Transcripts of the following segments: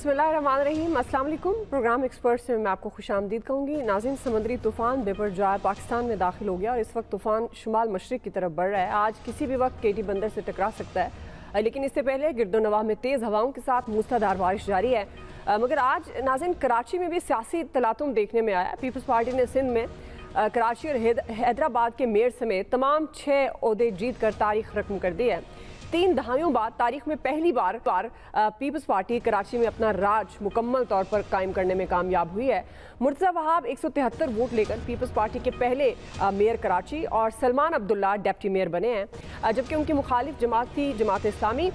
बिस्मिल्लाहिर्रहमानिर्रहीम, अस्सलाम वालेकुम। प्रोग्राम एक्सपर्ट्स में मैं आपको खुशामदीद कहूँगी। नाज़रीन, समुद्री तूफ़ान बिपरजॉय पाकिस्तान में दाखिल हो गया और इस वक्त तूफ़ान शुमाल मशरिक की तरफ बढ़ रहा है। आज किसी भी वक्त केटी बंदर से टकरा सकता है, लेकिन इससे पहले गिरदोनवाह में तेज़ हवाओं के साथ मूसलाधार बारिश जारी है। मगर आज नाज़रीन कराची में भी सियासी तलातुम देखने में आया। पीपल्स पार्टी ने सिंध में कराची और हैदराबाद के मेयर समेत तमाम 6 ओहदे जीत कर तारीख रकम कर दी है। 3 दहाइयों बाद तारीख में पहली बार पीपल्स पार्टी कराची में अपना राज मुकम्मल तौर पर कायम करने में कामयाब हुई है। मुर्तज़ा वहाब 173 वोट लेकर पीपल्स पार्टी के पहले मेयर कराची और सलमान अब्दुल्ला डिप्टी मेयर बने हैं, जबकि उनकी मुखालिफ जमात थी जमात इस्लामी,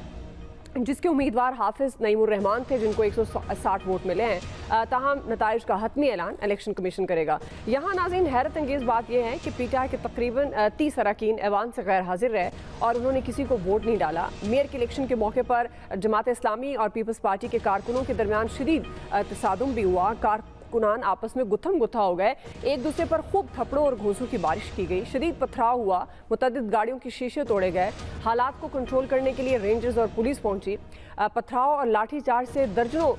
जिसके उम्मीदवार हाफिज नईमुर रहमान थे, जिनको 160 वोट मिले हैं। ताहम नताइज का हतमी ऐलान इलेक्शन कमीशन करेगा। यहाँ नाज़रीन हैरत अंगेज़ बात यह है कि पीटीआई के तकरीबन 30 अरकान ऐवान से गैर हाजिर रहे और उन्होंने किसी को वोट नहीं डाला। मेयर के इलेक्शन के मौके पर जमात इस्लामी और पीपल्स पार्टी के कारकुनों के दरमियान शदीद तसादुम भी हुआ। कारकुनान आपस में गुत्थम गुत्था हो गए, एक दूसरे पर खूब थप्पड़ों और घूंसों की बारिश की गई, शदीद पथराव हुआ, मुतअद्दिद गाड़ियों के शीशे तोड़े गए। हालात को कंट्रोल करने के लिए रेंजर्स और पुलिस पहुंची। पथराव और लाठीचार्ज से दर्जनों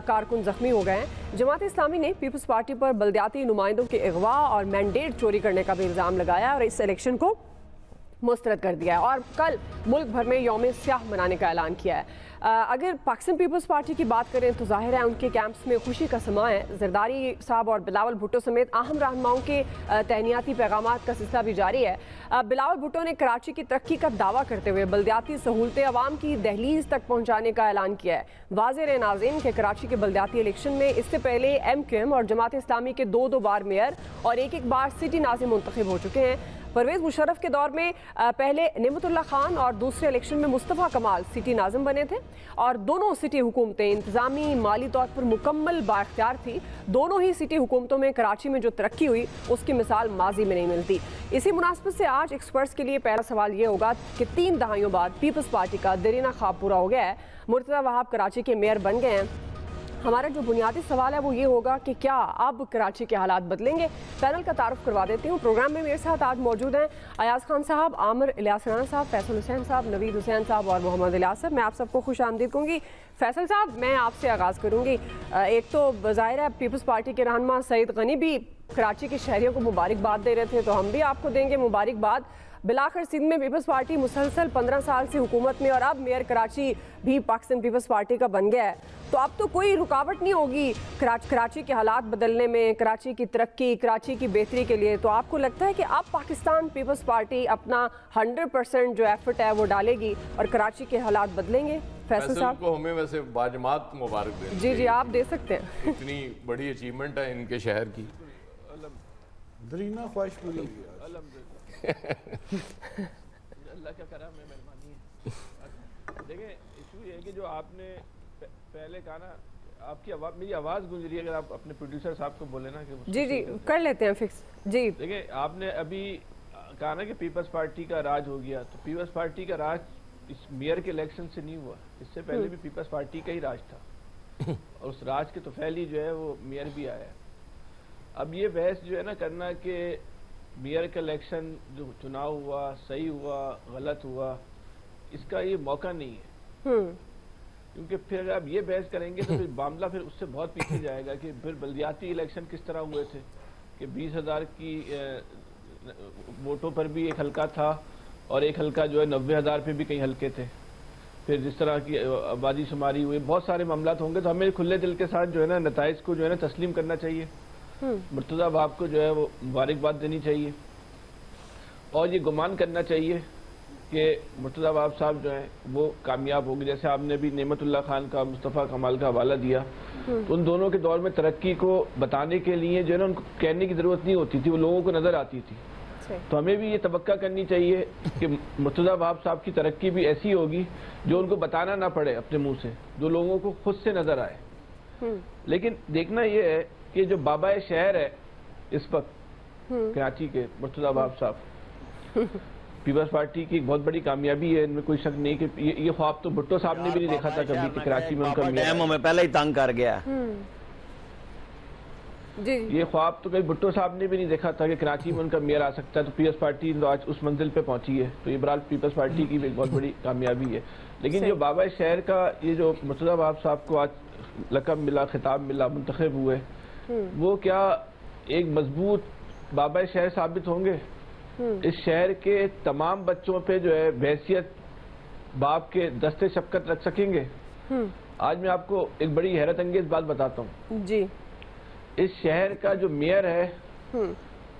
कारकुन जख्मी हो गए। जमात इस्लामी ने पीपल्स पार्टी पर बल्दियाती नुमाइंदों के अगवा और मैंडेट चोरी करने का भी इल्ज़ाम लगाया और इस इलेक्शन को मुस्तरद कर दिया है और कल मुल्क भर में यौम स्याह मनाने का ऐलान किया है। अगर पाकिस्तान पीपल्स पार्टी की बात करें तो जाहिर है उनके कैंप्स में खुशी का समा है। जरदारी साहब और बिलावल भुट्टो समेत अहम रहनुमाओं के तहनियाती पैगामात का सिलसिला भी जारी है। बिलावल भुट्टो ने कराची की तरक्की का दावा करते हुए बल्दियाती सहूलतें अवाम की दहलीज तक पहुँचाने का ऐलान किया है। वाज़ेह है नाज़रीन के कराची के बल्दियाती इलेक्शन में इससे पहले MQM और जमात इस्लामी के 2-2 बार मेयर और एक बार सिटी नाज़िम मुंतखब हो चुके हैं। परवेज़ मुशर्रफ के दौर में पहले नेमतुल्लाह खान और दूसरे इलेक्शन में मुस्तफ़ा कमाल सिटी नाज़िम बने थे और दोनों सिटी हुकूमतें इंतज़ामी माली तौर पर मुकम्मल बाख्तियार थी। दोनों ही सिटी हुकूमतों में कराची में जो तरक्की हुई उसकी मिसाल माजी में नहीं मिलती। इसी मुनासिबत से आज एक्सपर्ट्स के लिए पहला सवाल ये होगा कि 3 दहाइयों बाद पीपल्स पार्टी का देरीना ख्वाब पूरा हो गया है। मुर्तज़ा वहाब कराची के मेयर बन गए हैं। हमारा जो बुनियादी सवाल है वो ये होगा कि क्या अब कराची के हालात बदलेंगे। पैनल का तारुफ करवा देती हूँ। प्रोग्राम में मेरे साथ आज मौजूद हैं अयाज खान साहब, आमिर इलियास राना साहब, फैसल हुसैन साहब, नवीद हुसैन साहब और मोहम्मद इलियास साहब। मैं आप सबको खुश आमदीद कहूँगी। फैसल साहब, मैं आपसे आगाज़ करूँगी। एक तो ज़ाहिर है पीपल्स पार्टी के रहनुमा सईद गनी भी कराची के शहरियों को मुबारकबाद दे रहे थे, तो हम भी आपको देंगे मुबारकबाद। बिलाखिर सिंध में पीपल्स पार्टी मुसलसल 15 साल से हुकूमत में और अब मेयर कराची भी पाकिस्तान पीपल्स पार्टी का बन गया है, तो अब तो कोई रुकावट नहीं होगी कराची के हालात बदलने में, कराची की तरक्की, कराची की बेहतरी के लिए। तो आपको लगता है कि अब पाकिस्तान पीपल्स पार्टी अपना 100% जो एफर्ट है वो डालेगी और कराची के हालात बदलेंगे? फैसल साहब को हमें वैसे बाजमात मुबारक दें। जी जी, आप दे सकते हैं। इतनी बड़ी अचीवमेंट है इनके शहर की। दरीना ख्वाहिश पूरी अल्लाह का करम है, मेहरबानी है। देखें, इशू ये है कि जो आपने पहले कहा ना, आपकी आवाज़, मेरी आवाज़ गूंज रही है, अगर आप अपने प्रोड्यूसर साहब को बोले ना कि जी जी कर लेते हैं फिक्स। जी देखें, आपने अभी कहा ना कि पीपल्स पार्टी का राज हो गया, तो पीपल्स पार्टी का राज इस मेयर के इलेक्शन से नहीं हुआ, इससे पहले भी पीपल्स पार्टी का ही राज था और उस राज के तो फैली जो है वो मेयर भी आया। अब ये बहस जो है ना करना कि मेयर का इलेक्शन जो चुनाव हुआ सही हुआ गलत हुआ, इसका ये मौका नहीं है, क्योंकि फिर अगर आप ये बहस करेंगे तो फिर मामला फिर उससे बहुत पीछे जाएगा कि फिर बल्दियाती इलेक्शन किस तरह हुए थे कि 20,000 की वोटों पर भी एक हल्का था और एक हल्का जो है 90,000 पे भी कई हल्के थे। फिर जिस तरह की आबादी शुमारी हुई, बहुत सारे मामला होंगे, तो हमें खुले दिल के साथ जो है ना नताइज को जो है ना तस्लीम करना चाहिए। मुर्तज़ा वहाब को जो है वो मुबारकबाद देनी चाहिए और ये गुमान करना चाहिए कि मुर्तज़ा वहाब साहब जो हैं वो कामयाब होंगे। जैसे आपने भी नेमतुल्लाह खान का, मुस्तफ़ा कमाल का हवाला दिया, तो उन दोनों के दौर में तरक्की को बताने के लिए जो है ना उनको कहने की ज़रूरत नहीं होती थी, वो लोगों को नज़र आती थी। तो हमें भी ये तवक्का करनी चाहिए कि मुर्तज़ा वहाब साहब की तरक्की भी ऐसी होगी जो उनको बताना ना पड़े अपने मुँह से, जो लोगों को खुद से नज़र आए। लेकिन देखना ये है कि जो बाबा शहर है इस वक्त कराची के मुर्तज़ा वहाब साहब, पीपल्स पार्टी की एक बहुत बड़ी कामयाबी है, इनमें कोई शक नहीं कि ये ख्वाब तो भुट्टो साहब ने भी नहीं देखा था कभी कि कराची में उनका में पहले ही तंग कर गया। जी। ये ख्वाब तो कहीं भुट्टो साहब ने भी नहीं देखा था कि कराची में उनका मेयर आ सकता है, तो पीपल्स पार्टी आज उस मंजिल पे पहुंची है। तो ये बहरहाल पीपल्स पार्टी की भी एक बहुत बड़ी कामयाबी है। लेकिन जो बाबा शहर का ये जो मुर्तज़ा बाब साहब को आज लक़ब मिला, खिताब मिला, मुंतखब हुए, वो क्या एक मजबूत बाबा शहर साबित होंगे? इस शहर के तमाम बच्चों पे जो है हैसियत बाप के दस्ते शफकत रख सकेंगे? आज मैं आपको एक बड़ी हैरत अंगेज बात बताता हूँ जी। इस शहर का जो मेयर है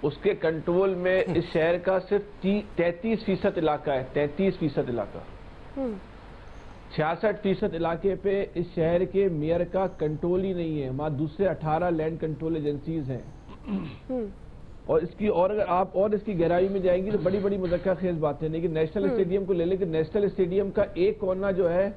उसके कंट्रोल में इस शहर का सिर्फ 33% इलाका है। 33% इलाका, 66% इलाके पे इस शहर के मेयर का कंट्रोल ही नहीं है। वहां दूसरे 18 लैंड कंट्रोल एजेंसीज हैं। और इसकी और अगर आप और इसकी गहराई में जाएंगी तो बड़ी बड़ी मुज़क्कर खेज बातें। लेकिन नेशनल स्टेडियम को ले लें कि नेशनल स्टेडियम का एक कोना जो है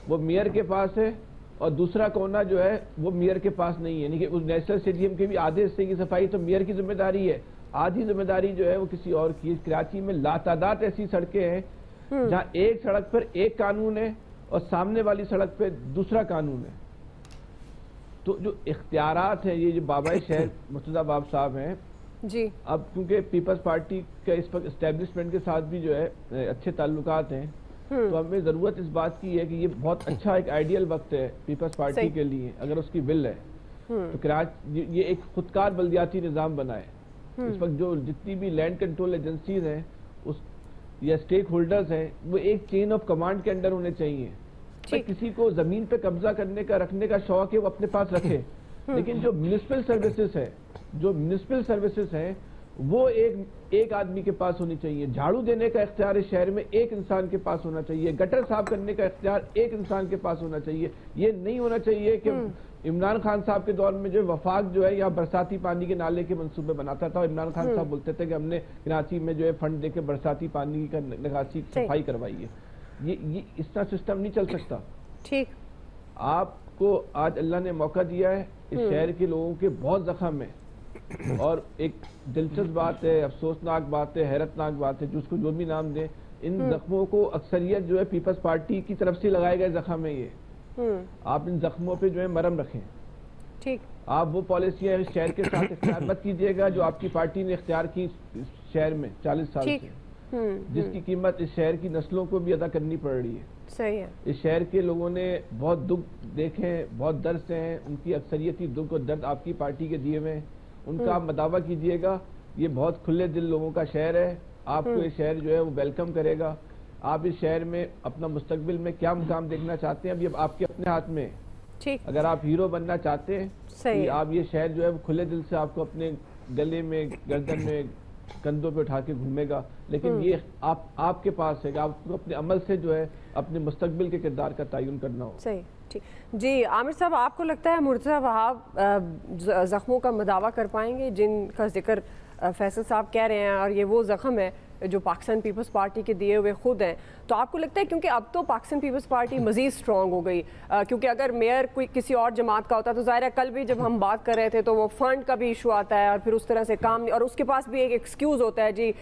वो मेयर के पास है और दूसरा कोना जो है वो मेयर के पास नहीं है। यानी कि उस नेशनल स्टेडियम के भी आधे हिस्से की सफाई तो मेयर की जिम्मेदारी है, आधी जिम्मेदारी जो है वो किसी और की है। कराची में लातादाद ऐसी सड़कें हैं जहाँ एक सड़क पर एक कानून है और सामने वाली सड़क पर दूसरा कानून है। तो जो इख्तियारात हैं, ये जो बाबा शहर मुर्तज़ा बाब साहब हैं जी, अब क्योंकि पीपल्स पार्टी का इस वक्त एस्टेब्लिशमेंट के साथ भी जो है अच्छे ताल्लुकात हैं, तो हमें जरूरत इस बात की है कि ये बहुत अच्छा एक आइडियल वक्त है पीपल्स पार्टी के लिए, अगर उसकी विल है तो कराची ये एक खुदकार बल्दियाती निज़ाम बनाए। इस वक्त जो जितनी भी लैंड कंट्रोल एजेंसीज हैं उस या स्टेक होल्डर्स हैं वो एक चेन ऑफ कमांड के अंडर होने चाहिए। किसी को जमीन पे कब्जा करने का रखने का शौक है वो अपने पास रखे, लेकिन जो म्युनिसिपल सर्विसेज है वो एक आदमी के पास होनी चाहिए। झाड़ू देने का इख्तियार इस शहर में एक इंसान के पास होना चाहिए। गटर साफ करने का इख्तियार एक इंसान के पास होना चाहिए। ये नहीं होना चाहिए कि इमरान खान साहब के दौर में जो वफाक जो है यहाँ बरसाती पानी के नाले के मंसूबे बनाता था। इमरान खान साहब बोलते थे कि हमने कराची में जो है फंड देके बरसाती पानी का निकासी सफाई करवाई है। ये इस तरह सिस्टम नहीं चल सकता। ठीक, आपको आज अल्लाह ने मौका दिया है, इस शहर के लोगों के बहुत जख्म है और एक दिलचस्प बात है, अफसोसनाक बात है, हैरतनाक बात है, जिसको जो भी नाम दें, इन जख्मों को अक्सरियत जो है पीपल्स पार्टी की तरफ से लगाए गए जख्म है। ये आप इन जख्मों पे जो है मरहम रखें। ठीक, आप वो पॉलिसियां इस शहर के साथ इख्तियार मत कीजिएगा जो आपकी पार्टी ने इख्तियार की इस शहर में 40 साल से, जिसकी कीमत इस शहर की नस्लों को भी अदा करनी पड़ रही है। सही है। इस शहर के लोगों ने बहुत दुख देखे हैं, बहुत दर्द से हैं, उनकी अक्सरियती दुख और दर्द आपकी पार्टी के दिए हुए हैं। उनका आप मदावा कीजिएगा। ये बहुत खुले दिल लोगों का शहर है, आपको ये शहर जो है वो वेलकम करेगा। आप इस शहर में अपना मुस्तकबिल में क्या मुकाम देखना चाहते हैं, अब ये आपके अपने हाथ में। ठीक, अगर आप हीरो बनना चाहते हैं सही, आप ये शहर जो है वो खुले दिल से आपको अपने गले में, गर्दन में, कंधों पे उठा के घूमेगा। लेकिन ये आपके पास है कि आपको अपने अमल से जो है अपने मुस्तकबिल के किरदार का तयन करना हो। सही, ठीक जी। आमिर साहब, आपको लगता है मुर्तज़ा वहाब जख्मों का मदावा कर पाएंगे जिनका जिक्र फैसल साहब कह रहे हैं, और ये वो जख्म है जो पाकिस्तान पीपल्स पार्टी के दिए हुए खुद हैं? तो आपको लगता है क्योंकि अब तो पाकिस्तान पीपल्स पार्टी मज़ीद स्ट्रॉन्ग हो गई, क्योंकि अगर मेयर कोई किसी और जमात का होता तो ज़ाहिर है कल भी जब हम बात कर रहे थे तो वो फंड का भी इशू आता है और फिर उस तरह से काम नहीं, और उसके पास भी एक एक्सक्यूज़ होता है जी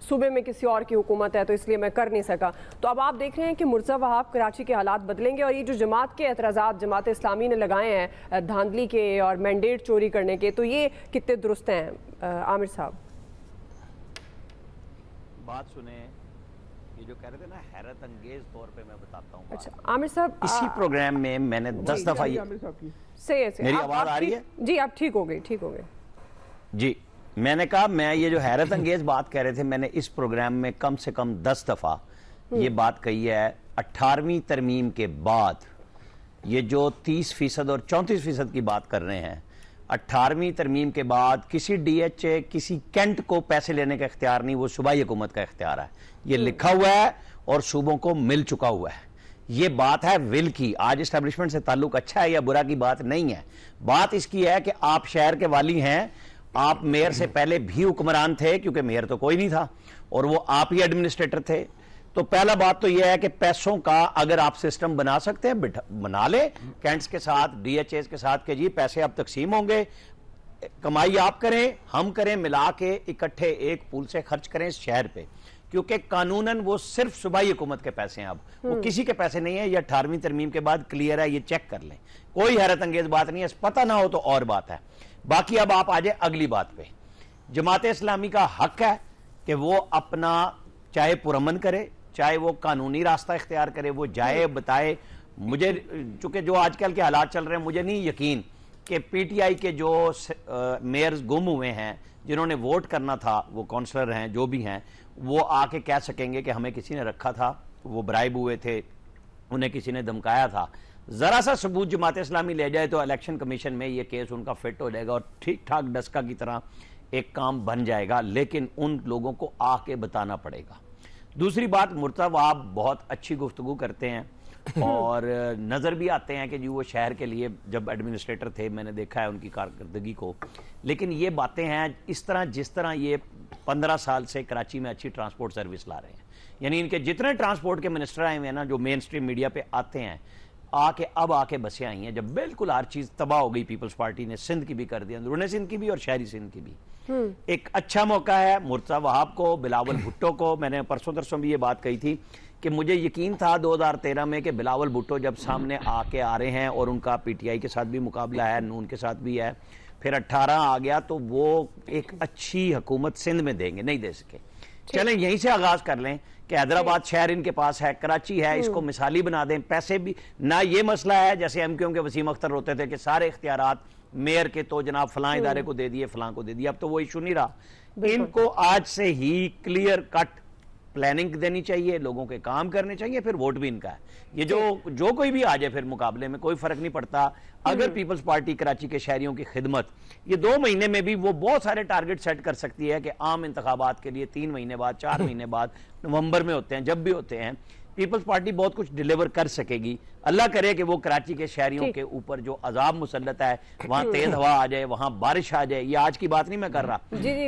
सूबे में किसी और की हुकूमत है तो इसलिए मैं कर नहीं सका। तो अब आप देख रहे हैं कि मुर्तज़ा वहाब कराची के हालात बदलेंगे, और ये जो जमात के एतराज़ात जमात इस्लामी ने लगाए हैं धांधली के और मैंडेट चोरी करने के, तो ये कितने दुरुस्त हैं आमिर साहब? बात सुने, ये जो कह रहे थे ना हैरत अंगेज तौर पे मैं बताता हूँ। अच्छा आमिर साहब, इसी प्रोग्राम में मैंने 10 दफा ये सही मेरी आवाज आ रही है जी? आप ठीक हो गए, ठीक हो गए जी। मैंने कहा मैं ये जो हैरत अंगेज बात कह रहे थे, मैंने इस प्रोग्राम में कम से कम 10 दफा ये बात कही है। 18वीं तरमीम के बाद ये जो 30% और 34% की बात कर रहे हैं, 18वीं तरमीम के बाद किसी डीएचए, किसी कैंट को पैसे लेने का इख्तियार नहीं, वो सूबाई हुकूमत का इख्तियार है। ये लिखा हुआ है और सूबों को मिल चुका हुआ है। ये बात है विल की। आज एस्टेब्लिशमेंट से ताल्लुक अच्छा है या बुरा की बात नहीं है। बात इसकी है कि आप शहर के वाली हैं, आप मेयर से पहले भी हुक्मरान थे, क्योंकि मेयर तो कोई नहीं था और वो आप ही एडमिनिस्ट्रेटर थे। तो पहला बात तो यह है कि पैसों का अगर आप सिस्टम बना सकते हैं, बना ले कैंट्स के साथ, डीएचएस के साथ, के जी पैसे अब तकसीम होंगे, कमाई आप करें, हम करें, मिला के इकट्ठे एक पूल से खर्च करें इस शहर पे, क्योंकि कानूनन वो सिर्फ सूबाई हुकूमत के पैसे हैं, अब वो किसी के पैसे नहीं है। ये 18वीं तरमीम के बाद क्लियर है, ये चेक कर लें, कोई हैरत अंगेज बात नहीं है। पता ना हो तो और बात है। बाकी अब आप आ जाए अगली बात पे। जमात इस्लामी का हक है कि वो अपना चाहे पुरअमन करे, चाहे वो कानूनी रास्ता इख्तियार करे, वो जाए बताए। मुझे चूंकि जो आजकल के हालात चल रहे हैं, मुझे नहीं यकीन कि पीटीआई के जो मेयर्स गुम हुए हैं, जिन्होंने वोट करना था, वो काउंसलर हैं जो भी हैं, वो आके कह सकेंगे कि हमें किसी ने रखा था, वो ब्राइब हुए थे, उन्हें किसी ने धमकाया था। जरा सा सबूत जमात इस्लामी ले जाए तो इलेक्शन कमीशन में ये केस उनका फिट हो जाएगा और ठीक ठाक डस्का की तरह एक काम बन जाएगा, लेकिन उन लोगों को आके बताना पड़ेगा। दूसरी बात, मुर्तज़ा वहाब बहुत अच्छी गुफ्तगू करते हैं और नज़र भी आते हैं कि जी वो शहर के लिए जब एडमिनिस्ट्रेटर थे, मैंने देखा है उनकी कारकर्दगी को। लेकिन ये बातें हैं इस तरह जिस तरह ये 15 साल से कराची में अच्छी ट्रांसपोर्ट सर्विस ला रहे हैं, यानी इनके जितने ट्रांसपोर्ट के मिनिस्टर आए हुए हैं ना, जो मेन स्ट्रीम मीडिया पे आते हैं, अब आके बसें आई हैं जब बिल्कुल हर चीज़ तबाह हो गई। पीपल्स पार्टी ने सिंध की भी कर दी, अंदरूनी सिंध की भी और शहरी सिंध की भी। एक अच्छा मौका है मुर्तज़ा वहाब को, बिलावल भुट्टो को। मैंने परसों तरसों भी ये बात कही थी कि मुझे यकीन था 2013 में कि बिलावल भुट्टो जब सामने आके आ रहे हैं और उनका पीटीआई के साथ भी मुकाबला है, नून के साथ भी है, फिर 18 आ गया तो वो एक अच्छी हुकूमत सिंध में देंगे, नहीं दे सके। चलें यहीं से आगाज कर लें कि हैदराबाद शहर इनके पास है, कराची है, इसको मिसाली बना दें। पैसे भी ना, ये मसला है जैसे एमक्यूएम के वसीम अख्तर होते थे कि सारे इख्तियारात मेयर के तो जनाब फलां इदारे को दे दिए, फलां को दे दिए। अब तो वो इशू नहीं रहा। इनको आज से ही क्लियर कट प्लानिंग देनी चाहिए, लोगों के काम करने चाहिए, फिर वोट भी इनका है। ये जो कोई भी आ जाए फिर मुकाबले में कोई फर्क नहीं पड़ता। अगर पीपल्स पार्टी कराची के शहरियों की खिदमत ये 2 महीने में भी वो बहुत सारे टारगेट सेट कर सकती है कि आम इंतखाबात के लिए 3 महीने बाद, 4 महीने बाद, नवंबर में होते हैं, जब भी होते हैं, पीपल्स पार्टी बहुत कुछ डिलीवर कर सकेगी। अल्लाह करे कि वो कराची के शहरियों के ऊपर जो अजाब मुसल्लत है, वहाँ तेज हवा आ जाए, वहाँ बारिश आ जाए। ये आज की बात नहीं मैं कर रहा,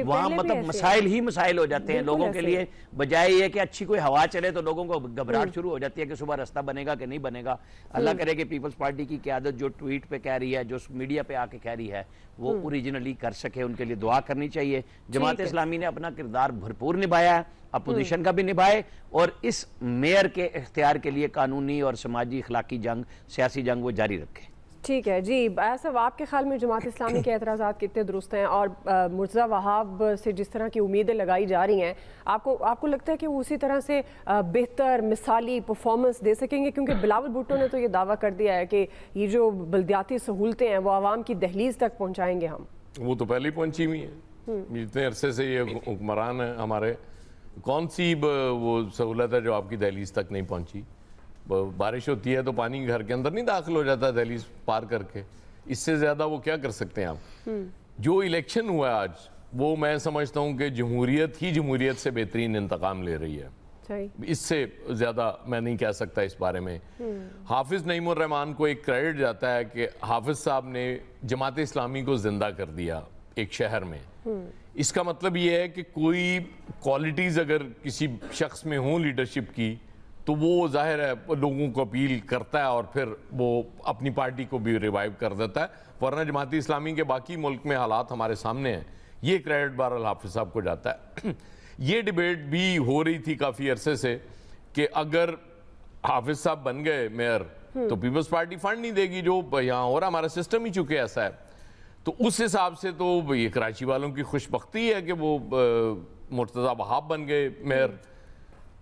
वहाँ मतलब मसाइल ही मसाइल हो जाते हैं लोगों के लिए। बजाय ये कि अच्छी कोई हवा चले तो लोगों को घबराहट शुरू हो जाती है कि सुबह रास्ता बनेगा कि नहीं बनेगा। अल्लाह करे कि पीपल्स पार्टी की क़यादत जो ट्वीट पे कह रही है, जो मीडिया पे आके कह रही है, वो ओरिजिनली कर सके। उनके लिए दुआ करनी चाहिए। जमात इस्लामी ने अपना किरदार भरपूर निभाया है, अपोजिशन का भी निभाए, और इस मेयर के इख्तियार के लिए कानूनी और समाजी इखलाकी जंग, सियासी जंग वो जारी रखे। ठीक है जी। ऐसा आपके ख्याल में जमात इस्लामी के एतराज़ात कितने दुरुस्त हैं, और मुर्तज़ा वहाब से जिस तरह की उम्मीदें लगाई जा रही हैं, आपको लगता है कि वो उसी तरह से बेहतर मिसाली परफॉर्मेंस दे सकेंगे? क्योंकि बिलावल भुट्टो ने तो ये दावा कर दिया है कि ये जो बल्दियाती सहूलतें हैं वो आवाम की दहलीज तक पहुँचाएंगे हम। वो तो पहले ही पहुंची हुई है। इतने अरसे से ये हुक्मरान है हमारे, कौन सी वो सहूलत है जो आपकी दहलीज तक नहीं पहुंची? बारिश होती है तो पानी घर के अंदर नहीं दाखिल हो जाता दहलीज पार करके। इससे ज्यादा वो क्या कर सकते हैं आप? जो इलेक्शन हुआ है आज, वो मैं समझता हूं कि जमहूरियत ही जमहूरियत से बेहतरीन इंतकाम ले रही है। इससे ज्यादा मैं नहीं कह सकता इस बारे में। हाफिज नईमुर रहमान को एक क्रेडिट जाता है कि हाफिज साहब ने जमात इस्लामी को जिंदा कर दिया एक शहर में। इसका मतलब ये है कि कोई क्वालिटीज अगर किसी शख्स में हो लीडरशिप की, तो वो जाहिर है लोगों को अपील करता है और फिर वो अपनी पार्टी को भी रिवाइव कर देता है। वरना जमाती इस्लामी के बाकी मुल्क में हालात हमारे सामने हैं। ये क्रेडिट बहरहाल हाफिज साहब को जाता है। ये डिबेट भी हो रही थी काफ़ी अरसे से कि अगर हाफिज साहब बन गए मेयर तो पीपल्स पार्टी फंड नहीं देगी, जो यहाँ हो रहा हमारा सिस्टम ही चूंकि ऐसा है। तो उस हिसाब से तो ये कराची वालों की खुशबख्ती है कि वो मुर्तज़ा वहाब बन गए मेयर।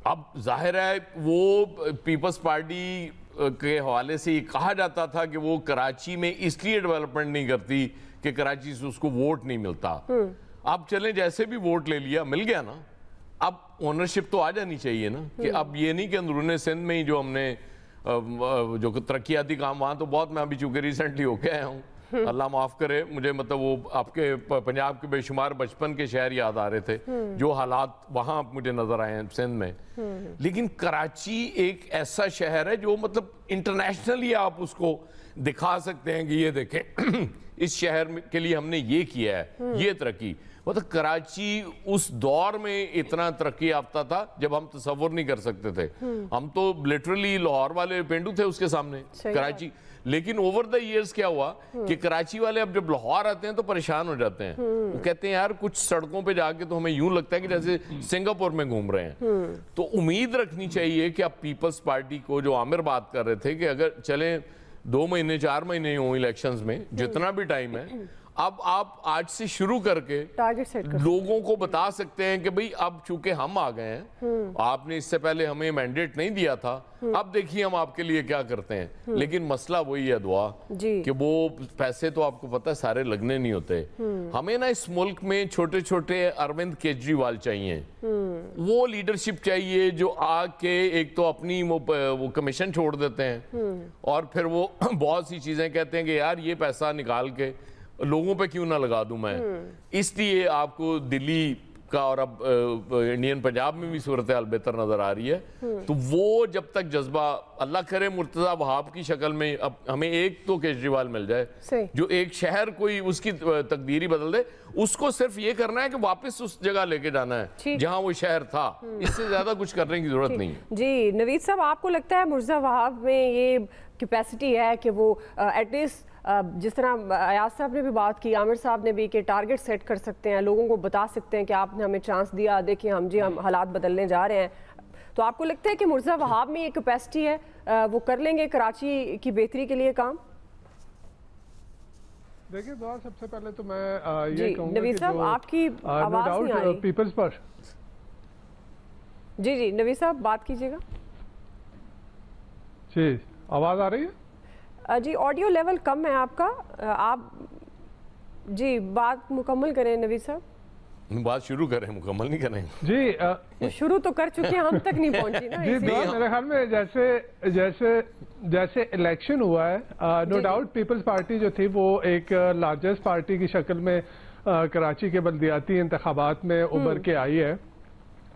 अब जाहिर है वो पीपल्स पार्टी के हवाले से ये कहा जाता था कि वो कराची में इसलिए डेवलपमेंट नहीं करती कि कराची से उसको वोट नहीं मिलता। अब चलें, जैसे भी वोट ले लिया, मिल गया ना, अब ओनरशिप तो आ जानी चाहिए ना। कि अब ये नहीं कि अंदरूनी सिंध में ही जो हमने जो तरक्याती काम, वहाँ तो बहुत, मैं अभी चूंकि रिसेंटली होके आया हूँ, अल्लाह माफ करे मुझे, मतलब वो आपके पंजाब के बेशुमार बचपन के शहर याद आ रहे थे, जो हालात वहाँ मुझे नजर आए हैं सिंध में। लेकिन कराची एक ऐसा शहर है जो मतलब इंटरनेशनली आप उसको दिखा सकते हैं कि ये देखें इस शहर के लिए हमने ये किया है, ये तरक्की। मतलब कराची उस दौर में इतना तरक्की याफ्ता था जब हम तसव्वुर नहीं कर सकते थे। हम तो लिटरली लाहौर वाले पेंडू थे उसके सामने कराची। लेकिन ओवर द इयर्स क्या हुआ कि कराची वाले अब जब लाहौर आते हैं तो परेशान हो जाते हैं। वो कहते हैं यार कुछ सड़कों पे जाके तो हमें यूं लगता है कि जैसे सिंगापुर में घूम रहे हैं। तो उम्मीद रखनी चाहिए कि अब पीपल्स पार्टी को, जो आमिर बात कर रहे थे कि अगर चले 2 महीने 4 महीने हो इलेक्शंस में, जितना भी टाइम है, अब आप आज से शुरू करके टारगेट सेट कर लोगों को बता सकते हैं कि भाई अब चूंकि हम आ गए हैं, आपने इससे पहले हमें मैंडेट नहीं दिया था, अब देखिए हम आपके लिए क्या करते हैं। लेकिन मसला वही है दुआ जी। कि वो पैसे तो आपको पता है सारे लगने नहीं होते। हमें ना इस मुल्क में छोटे छोटे अरविंद केजरीवाल चाहिए, वो लीडरशिप चाहिए जो आके एक तो अपनी वो कमीशन छोड़ देते हैं और फिर वो बहुत सी चीजें कहते हैं कि यार ये पैसा निकाल के लोगों पे क्यों ना लगा दूं मैं। इसलिए आपको दिल्ली का और अब इंडियन पंजाब में भी सूरत हाल बेहतर नजर आ रही है। तो वो जब तक जज्बा, अल्लाह करे मुर्तजा वहाब की शक्ल में अब हमें एक तो केजरीवाल मिल जाए जो एक शहर कोई उसकी तकदीर ही बदल दे, उसको सिर्फ ये करना है कि वापस उस जगह लेके जाना है जहां वो शहर था। इससे ज्यादा कुछ करने की जरूरत नहीं है। जी नवीद साहब, आपको लगता है मुर्तजा वहाब में ये कैपेसिटी है कि वो एटलीस्ट जिस तरह अयाज साहब ने भी बात की, आमिर साहब ने भी, कि टारगेट सेट कर सकते हैं, लोगों को बता सकते हैं कि आपने हमें चांस दिया, देखिए हम हालात बदलने जा रहे हैं। तो आपको लगता है कि मुर्तजा वहाब में ये कैपेसिटी है, वो कर लेंगे कराची की बेहतरी के लिए काम? देखिए सबसे पहले तो मैं ये कहूंगा नवीद साहब आपकी आवाज नहीं आ रही। पीपल्स पर जी नवीद साहब बात कीजिएगा। जी आवाज आ रही है? जी ऑडियो लेवल कम है आपका, आप जी बात मुकम्मल करें नवीद साहब। बात शुरू करें, मुकम्मल नहीं करें जी। शुरू तो कर चुके हैं, हम तक नहीं पहुंची ना। जी मेरे ख्याल में जैसे इलेक्शन हुआ है, नो डाउट पीपल्स पार्टी जो थी वो एक लार्जेस्ट पार्टी की शक्ल में कराची के बल्दियाती इंतखाबात में उभर के आई है।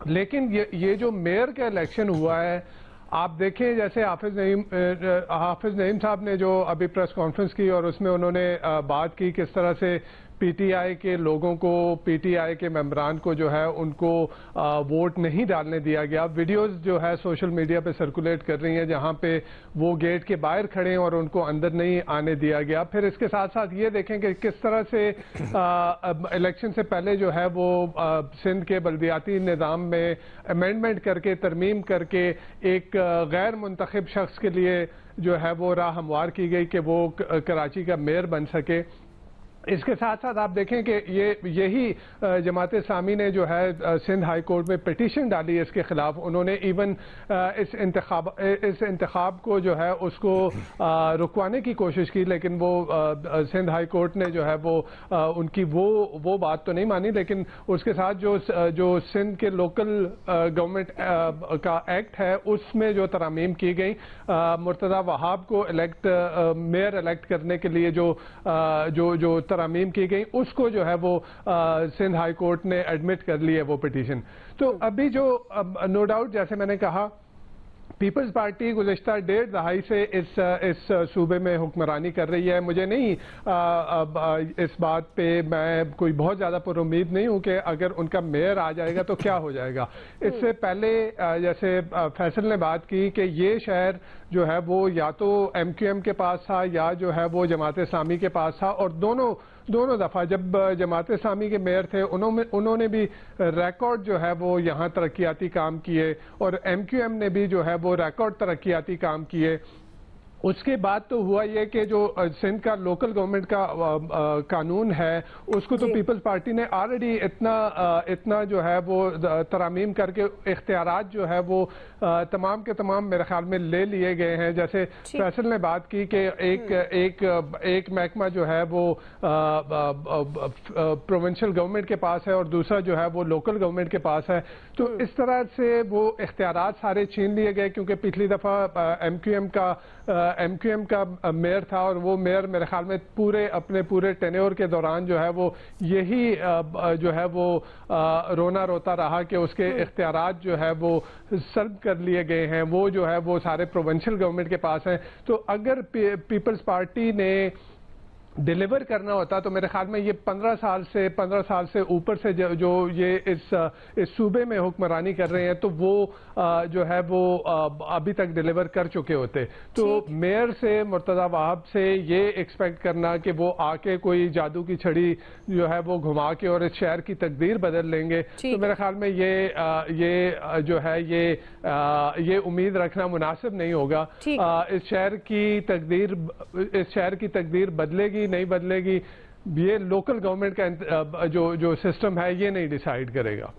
लेकिन ये जो मेयर का इलेक्शन हुआ है, आप देखें जैसे हाफिज नईम साहब ने जो अभी प्रेस कॉन्फ्रेंस की और उसमें उन्होंने बात की किस तरह से पीटीआई के लोगों को, पीटीआई के मेंबरान को जो है उनको वोट नहीं डालने दिया गया। वीडियोस जो है सोशल मीडिया पे सर्कुलेट कर रही हैं जहां पे वो गेट के बाहर खड़े हैं और उनको अंदर नहीं आने दिया गया। फिर इसके साथ साथ ये देखें कि किस तरह से इलेक्शन से पहले जो है वो सिंध के बल्दियाती निज़ाम में अमेंडमेंट करके, तरमीम करके एक गैर मुंतखब शख्स के लिए जो है वो राह हमवार की गई कि वो कराची का मेयर बन सके। इसके साथ साथ आप देखें कि यही जमात इस्लामी ने जो है सिंध हाई कोर्ट में पिटीशन डाली इसके खिलाफ। उन्होंने इवन इस इंतखाब को जो है उसको रुकवाने की कोशिश की, लेकिन वो सिंध हाई कोर्ट ने जो है वो उनकी वो बात तो नहीं मानी। लेकिन उसके साथ जो सिंध के लोकल गवर्नमेंट का एक्ट है उसमें जो तरामीम की गई, मुर्तजा वहाब को मेयर इलेक्ट करने के लिए जो तरामीम की गई, उसको जो है वो सिंध हाई कोर्ट ने एडमिट कर ली है वो पिटीशन। तो अभी जो नो डाउट जैसे मैंने कहा पीपल्स पार्टी गुज़िश्ता 1.5 दहाई से इस सूबे में हुक्मरानी कर रही है। मुझे नहीं इस बात पे मैं कोई बहुत ज़्यादा पुरुम्मीद नहीं हूँ कि अगर उनका मेयर आ जाएगा तो क्या हो जाएगा। इससे पहले जैसे फैसल ने बात की कि ये शहर जो है वो या तो एमक्यूएम के पास था या जो है वो जमात इस्लामी के पास था, और दोनों दफ़ा जब जमात इस्लामी के मेयर थे उन्होंने भी रिकॉर्ड जो है वो यहाँ तरक्याती काम किए और एमक्यूएम ने भी जो है वो रिकॉर्ड तरक्याती काम किए। उसके बाद तो हुआ ये कि जो सिंध का लोकल गवर्नमेंट का कानून है उसको तो पीपल्स पार्टी ने ऑलरेडी इतना जो है वो तरामीम करके इख्तियारात जो है वो तमाम के तमाम मेरे ख्याल में ले लिए गए हैं। जैसे फैसल ने बात की कि एक महकमा जो है वो प्रोविंशियल गवर्नमेंट के पास है और दूसरा जो है वो लोकल गवर्नमेंट के पास है। तो इस तरह से वो इख्तियारात सारे छीन लिए गए, क्योंकि पिछली दफ़ा एमक्यूएम का मेयर था और वो मेयर मेरे ख्याल में अपने पूरे टेन्योर के दौरान जो है वो यही जो है वो रोना रोता रहा कि उसके इख्तियारात जो है वो सल्ब कर लिए गए हैं, वो जो है वो सारे प्रोविंशियल गवर्नमेंट के पास हैं। तो अगर पीपल्स पार्टी ने डिलीवर करना होता तो मेरे ख्याल में ये 15 साल से ऊपर से जो ये इस सूबे में हुक्मरानी कर रहे हैं तो वो जो है वो अभी तक डिलीवर कर चुके होते। तो मेयर से, मुर्तजा वहाब से ये एक्सपेक्ट करना कि वो आके कोई जादू की छड़ी जो है वो घुमा के और इस शहर की तकदीर बदल लेंगे, तो मेरे ख्याल में ये जो है ये उम्मीद रखना मुनासिब नहीं होगा। इस शहर की तकदीर बदलेगी नहीं बदलेगी, ये लोकल गवर्नमेंट का जो सिस्टम है ये नहीं डिसाइड करेगा।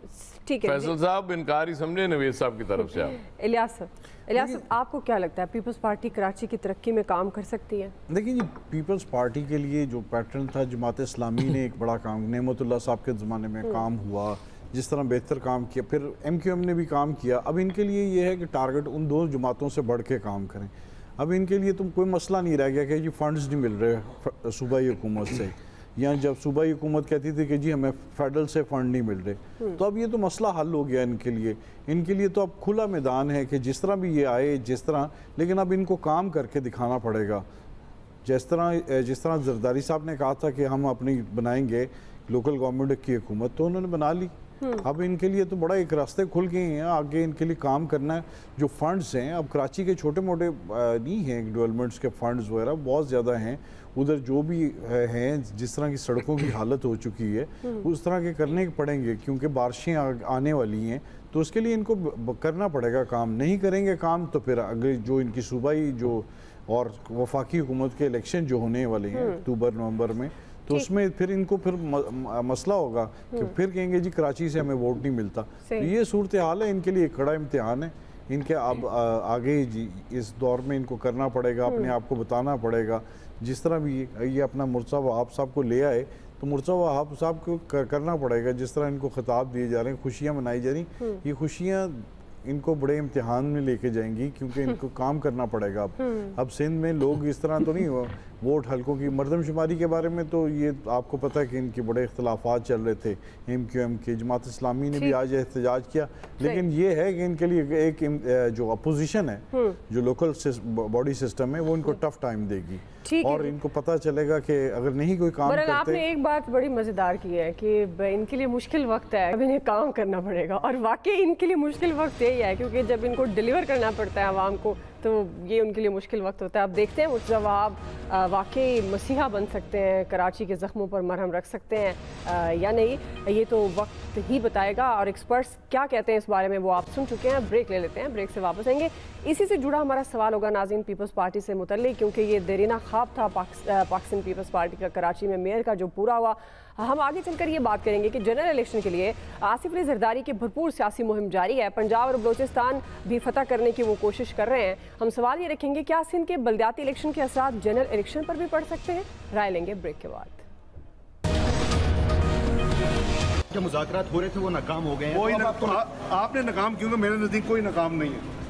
ठीक है फैसल साहब, इनकार ही समझे नवेद साहब की तरफ से आप। इलियास साहब, आपको क्या लगता है पीपल्स पार्टी कराची की तरक्की में काम कर सकती है? देखिए जी, पीपल्स पार्टी के लिए जो पैटर्न था, जमात इस्लामी ने एक बड़ा काम, नेमतुल्लाह साहब के ज़माने में काम हुआ, जिस तरह बेहतर काम किया, फिर MQM ने भी काम किया। अब इनके लिए ये है कि टारगेट उन दो जमातों से बढ़ के काम करें। अब इनके लिए तुम कोई मसला नहीं रह गया कि जी फंड्स नहीं मिल रहे सूबाई हुकूमत से, या जब सूबाई हुकूमत कहती थी कि जी हमें फेडरल से फंड नहीं मिल रहे, तो अब ये तो मसला हल हो गया इनके लिए। इनके लिए तो अब खुला मैदान है कि जिस तरह भी ये आए जिस तरह, लेकिन अब इनको काम करके दिखाना पड़ेगा। जिस तरह जरदारी साहब ने कहा था कि हम अपनी बनाएंगे लोकल गवर्नमेंट की हुकूमत, तो उन्होंने बना ली। अब इनके लिए तो बड़ा एक रास्ते खुल गए हैं, आगे इनके लिए काम करना है। जो फंड्स हैं अब कराची के छोटे मोटे नहीं हैं, डेवलपमेंट्स के फंड्स वगैरह बहुत ज़्यादा हैं उधर, जो भी हैं, जिस तरह की सड़कों की हालत हो चुकी है उस तरह के करने पड़ेंगे, क्योंकि बारिशें आने वाली हैं, तो उसके लिए इनको करना पड़ेगा काम। नहीं करेंगे काम तो फिर अगर जो इनकी सूबाई जो और वफाकी हुकूमत के इलेक्शन जो होने वाले हैं अक्टूबर नवंबर में, तो उसमें फिर इनको फिर मसला होगा कि फिर कहेंगे जी कराची से हमें वोट नहीं मिलता। तो ये सूरत हाल है, इनके लिए एक कड़ा इम्तिहान है। इनके अब आगे जी इस दौर में इनको करना पड़ेगा, अपने आप को बताना पड़ेगा। जिस तरह भी ये अपना मुर्तज़ा वहाब साहब को ले आए, तो मुर्तज़ा वहाब साहब को करना पड़ेगा। जिस तरह इनको खिताब दिए जा रहे हैं, खुशियाँ मनाई जा रही, ये खुशियाँ इनको बड़े इम्तिहान में लेके जाएंगी, क्योंकि इनको काम करना पड़ेगा। अब सिंध में लोग इस तरह तो नहीं हो, वोट हल्कों की मरदमशुमारी के बारे में तो ये आपको पता है कि इनके बड़े इख्तलाफात चल रहे थे। MQM के जमात इस्लामी ने भी आज एहतजाज किया, लेकिन ये है कि इनके लिए एक जो अपोजिशन है, जो लोकल बॉडी सिस्टम है, वो इनको टफ टाइम देगी और इनको पता चलेगा कि अगर नहीं कोई काम करते। आपने एक बात बड़ी मज़ेदार की है कि इनके लिए मुश्किल वक्त है, अब इन्हें काम करना पड़ेगा, और वाकई इनके लिए मुश्किल वक्त यही है, क्योंकि जब इनको डिलीवर करना पड़ता है आवाम को, तो ये उनके लिए मुश्किल वक्त होता है। अब देखते हैं मुर्तज़ा वहाब वाकई मसीहा बन सकते हैं, कराची के ज़ख्मों पर मरहम रख सकते हैं या नहीं, ये तो वक्त ही बताएगा। और एक्सपर्ट्स क्या कहते हैं इस बारे में वो आप सुन चुके हैं। ब्रेक ले लेते हैं, ब्रेक से वापस आएंगे। इसी से जुड़ा हमारा सवाल होगा नाज़रीन पीपल्स पार्टी से मुतल्लिक, क्योंकि ये देरीना ख्वाब था पाकिस्तान पीपल्स पार्टी का कराची में मेयर का जो पूरा हुआ। हम आगे चलकर ये बात करेंगे कि जनरल इलेक्शन के लिए आसिफ अली जरदारी की भरपूर सियासी मुहिम जारी है। पंजाब और बलोचिस्तान भी फतह करने की वो कोशिश कर रहे हैं। हम सवाल ये रखेंगे, क्या सिंध के बलदियाती इलेक्शन के असरात जनरल इलेक्शन पर भी पड़ सकते हैं? राय लेंगे ब्रेक के बाद। जो मुज़ाकरात हो रहे थे वो नाकाम हो गए हैं। आपने नाकाम क्यों? मेरे नज़दीक कोई नाकाम नहीं है।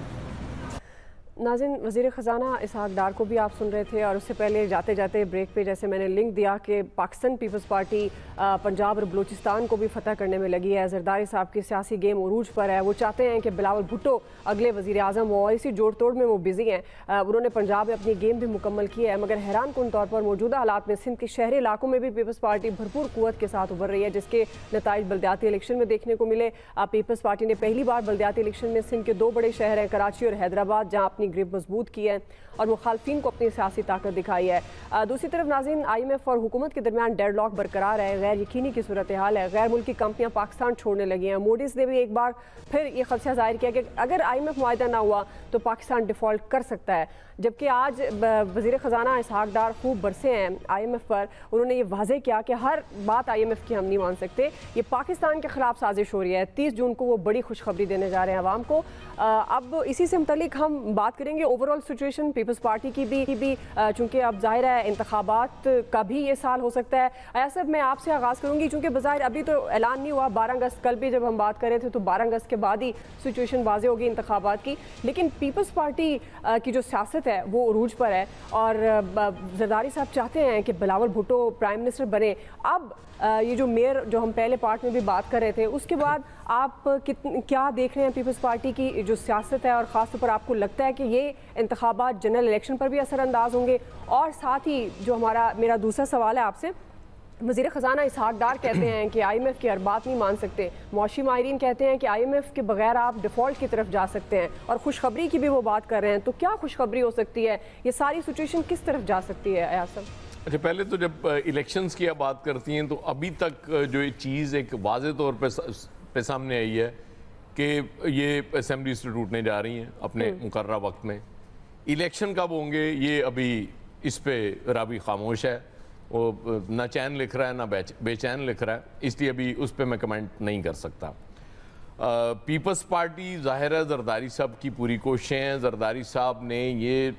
नाज़रीन, वज़ीर ख़ज़ाना इसहाक डार को भी आप सुन रहे थे, और उससे पहले जाते जाते ब्रेक पे जैसे मैंने लिंक दिया कि पाकिस्तान पीपल्स पार्टी पंजाब और बलूचिस्तान को भी फतह करने में लगी है। जरदारी साहब की सियासी गेम उरूज पर है। वो चाहते हैं कि बिलावल भुट्टो अगले वज़ीर आज़म हो, और इसी जोड़ तोड़ में वो बिजी हैं। उन्होंने पंजाब में अपनी गेम भी मुकम्मल की है, मगर हैरान कुन तौर पर मौजूदा हालात में सिंध के शहरी इलाकों में भी पीपल्स पार्टी भरपूर कुव्वत के साथ उभर रही है, जिसके नताइज बलदियाती इलेक्शन में देखने को मिले। पीपल्स पार्टी ने पहली बार बलदियाती इलेक्शन में सिंध के दो बड़े शहर हैं कराची और हैदराबाद, जहाँ अपनी ग्रिप मजबूत की है और मुखालफिन को अपनी सियासी ताकत दिखाई है। दूसरी तरफ नाज़रीन, IMF और हुकूमत के दरमियान डेडलॉक बरकरार है, गैर यकीनी की सूरत हाल है। गैर मुल्की कंपनियां पाकिस्तान छोड़ने लगी हैं। मोडीज़ ने भी एक बार फिर ये खदशा जाहिर किया कि अगर IMF मुआहदा ना हुआ तो पाकिस्तान डिफ़ॉल्ट कर सकता है। जबकि आज वज़ीर ख़ज़ाना इसहाक डार खूब बरसे हैं IMF पर। उन्होंने ये वाज़ेह किया कि हर बात IMF की हम नहीं मान सकते, ये पाकिस्तान के ख़िलाफ़ साजिश हो रही है। 30 जून को वो बड़ी खुशखबरी देने जा रहे हैं आवाम को। अब इसी से मुतल्लिक हम बात करेंगे ओवरऑल सिचुएशन पीपल्स पार्टी की भी चूँकि अब जाहिर है इंतखाबात का भी ये साल हो सकता है। ऐसा मैं आपसे आगाज़ करूँगी, चूँकि बज़ाहिर अभी तो ऐलान नहीं हुआ। 12 अगस्त कल भी जब हम बात कर रहे थे तो 12 अगस्त के बाद ही सिचुएशन वाज़ेह होगी इंतखाबात की, लेकिन पीपल्स पार्टी की जो सियासत है वो उरूज पर है और जरदारी साहब चाहते हैं कि बिलावल भुट्टो प्राइम मिनिस्टर बने। अब ये जो मेयर जो हम पहले पार्ट में भी बात कर रहे थे, उसके बाद आप क्या देख रहे हैं पीपल्स पार्टी की जो सियासत है, और ख़ास तौर पर आपको लगता है कि ये इंतखाबात जनरल इलेक्शन पर भी असरअंदाज होंगे? और साथ ही जो मेरा दूसरा सवाल है आपसे, वज़ीर ख़ज़ाना इसहाक डार कहते हैं कि IMF की हर बात नहीं मान सकते। मौशी माहिरीन कहते हैं कि IMF के बगैर आप डिफ़ॉल्ट की तरफ जा सकते हैं, और खुशखबरी की भी वो बात कर रहे हैं। तो क्या खुशखबरी हो सकती है? ये सारी सिचुएशन किस तरफ जा सकती है आसिफ? अच्छा, पहले तो जब इलेक्शंस की आप बात करती हैं तो अभी तक जो ये चीज़ एक वाज़े तौर पे सामने आई है कि ये असेंबली से टूटने जा रही हैं अपने मुकर्रर वक्त में। इलेक्शन कब होंगे ये अभी इस पे राबी खामोश है, वो ना चैन लिख रहा है ना बेचैन लिख रहा है, इसलिए अभी उस पर मैं कमेंट नहीं कर सकता। पीपल्स पार्टी ज़ाहिर है जरदारी साहब की पूरी कोशिशें हैं। जरदारी साहब ने ये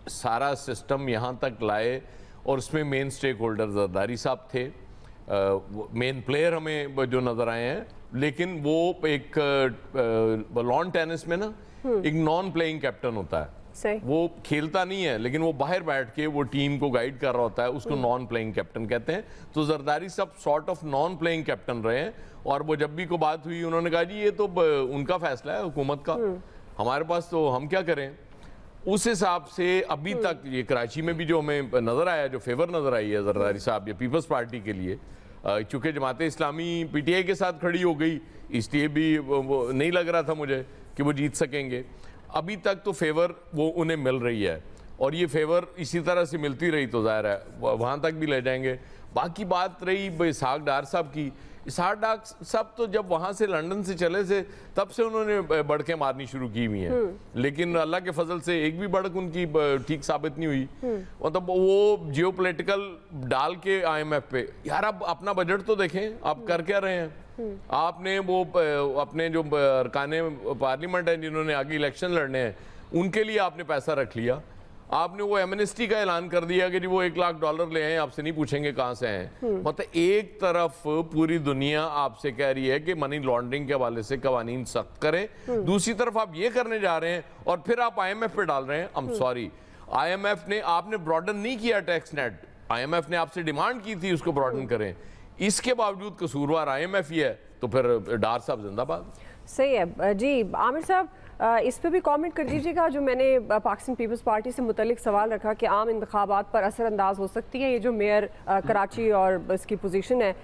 सारा सिस्टम यहाँ तक लाए और उसमें मेन स्टेक होल्डर जरदारी साहब थे, मेन प्लेयर हमें जो नज़र आए हैं। लेकिन वो एक लॉन टेनिस में ना एक नॉन प्लेइंग कैप्टन होता है, वो खेलता नहीं है लेकिन वो बाहर बैठ के वो टीम को गाइड कर रहा होता है, उसको नॉन प्लेइंग कैप्टन कहते हैं। तो जरदारी साहब sort of non playing captain रहे हैं और वो जब भी को बात हुई उन्होंने कहा जी ये तो उनका फैसला है हुकूमत का, हमारे पास तो हम क्या करें। उस हिसाब से अभी तक ये कराची में भी जो हमें नजर आया, जो फेवर नजर आई है जरदारी साहब या पीपल्स पार्टी के लिए, चूंकि जमात इस्लामी पीटीआई के साथ खड़ी हो गई इसलिए भी वो नहीं लग रहा था मुझे कि वो जीत सकेंगे। अभी तक तो फेवर वो उन्हें मिल रही है और ये फेवर इसी तरह से मिलती रही तो ज़ाहिर है वहाँ तक भी ले जाएंगे। बाकी बात रही इसहाक डार साहब की, इसहाक डार साहब तो जब वहाँ से लंदन से चले थे तब से उन्होंने बढ़कें मारनी शुरू की हुई हैं, लेकिन अल्लाह के फजल से एक भी बढ़क उनकी ठीक साबित नहीं हुई। मतलब वो जियोपॉलिटिकल डाल के IMF पे, यार आप अपना बजट तो देखें, आप कर क्या रहे हैं। आपने वो अपने जो अरकाने पार्लियामेंट हैं जिन्होंने आगे इलेक्शन लड़ने हैं उनके लिए आपने पैसा रख लिया, आपने वो एमनेस्टी का ऐलान कर दिया कि जी वो $1 लाख ले आए, आपसे नहीं पूछेंगे कहाँ से हैं। मतलब एक तरफ पूरी दुनिया आपसे कह रही है कि मनी लॉन्ड्रिंग के हवाले से कवानीन सख्त करें, दूसरी तरफ आप ये करने जा रहे हैं और फिर आप IMF पे डाल रहे हैं। I'm sorry, IMF ने आपने ब्रॉडन नहीं किया टैक्स नेट, IMF ने आपसे डिमांड की थी उसको ब्रॉडन करें, इसके बावजूद कसूरवार IMF ही है, तो फिर डार साहब जिंदाबाद। सही है जी। आमिर साहब इस पे भी कमेंट कर दीजिएगा, जो मैंने पाकिस्तान पीपल्स पार्टी से मुतल्लिक सवाल रखा कि आम इंतखाबात पर असरअंदाज हो सकती है ये जो मेयर कराची और इसकी पोजीशन है,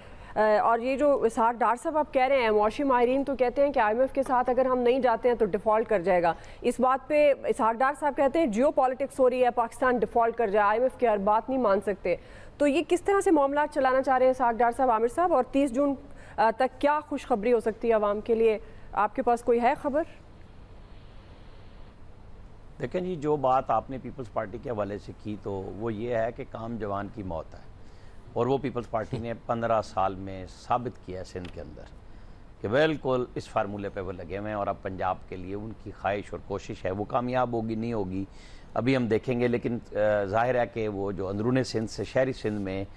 और ये जो इसहाक डार साहब आप कह रहे हैं, मौशी माहिरीन तो कहते हैं कि IMF के साथ अगर हम नहीं जाते हैं तो डिफ़ॉल्ट कर जाएगा। इस बात पे इसहाक डार साहब कहते हैं जियो पॉलिटिक्स हो रही है, पाकिस्तान डिफ़ॉल्ट कर जाए, IMF की हर बात नहीं मान सकते। तो ये किस तरह से मामला चलाना चाह रहे हैं इसहाक डार साहब, आमिर साहब, और 30 जून तक क्या खुशखबरी हो सकती है आवाम के लिए, आपके पास कोई है खबर? देखें जी, जो बात आपने पीपल्स पार्टी के हवाले से की तो वो ये है कि काम जवान की मौत है, और वो पीपल्स पार्टी ने 15 साल में साबित किया है सिंध के अंदर कि बिल्कुल इस फार्मूले पे वो लगे हुए हैं, और अब पंजाब के लिए उनकी ख्वाहिश और कोशिश है, वो कामयाब होगी नहीं होगी अभी हम देखेंगे। लेकिन जाहिर है कि वो जो अंदरूनी सिंध से शहरी सिंध में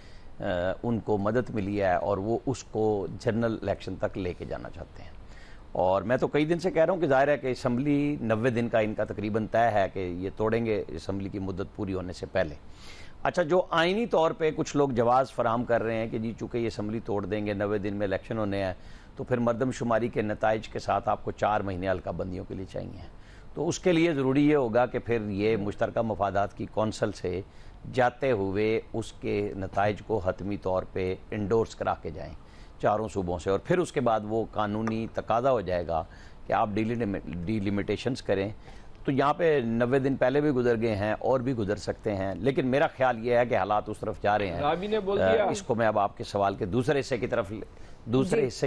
उनको मदद मिली है और वो उसको जनरल इलेक्शन तक लेके जाना चाहते हैं। और मैं तो कई दिन से कह रहा हूँ कि जाहिर है कि असम्बली 90 दिन का इनका तकरीबन तय है कि ये तोड़ेंगे असम्बली की मुद्दत पूरी होने से पहले। अच्छा, जो आइनी तौर पे कुछ लोग जवाज़ फराहम कर रहे हैं कि जी चूँकि ये असम्बली तोड़ देंगे, 90 दिन में इलेक्शन होने हैं, तो फिर मरदमशुमारी के नताइज के साथ आपको 4 महीने हल्का बंदियों के लिए चाहिए। तो उसके लिए ज़रूरी ये होगा कि फिर ये मुश्तरका मफादात की कौंसल से जाते हुए उसके नताइज को हतमी तौर पर इंडोर्स करा के जाएँ चारों सूबों से, और फिर उसके बाद वो कानूनी तकादा हो जाएगा कि आप डिलिमिटेशंस करें। तो यहाँ पे 90 दिन पहले भी गुजर गए हैं और भी गुजर सकते हैं, लेकिन मेरा ख्याल ये है कि हालात उस तरफ जा रहे हैं। राबी ने बोल दिया। इसको मैं अब आपके सवाल के दूसरे हिस्से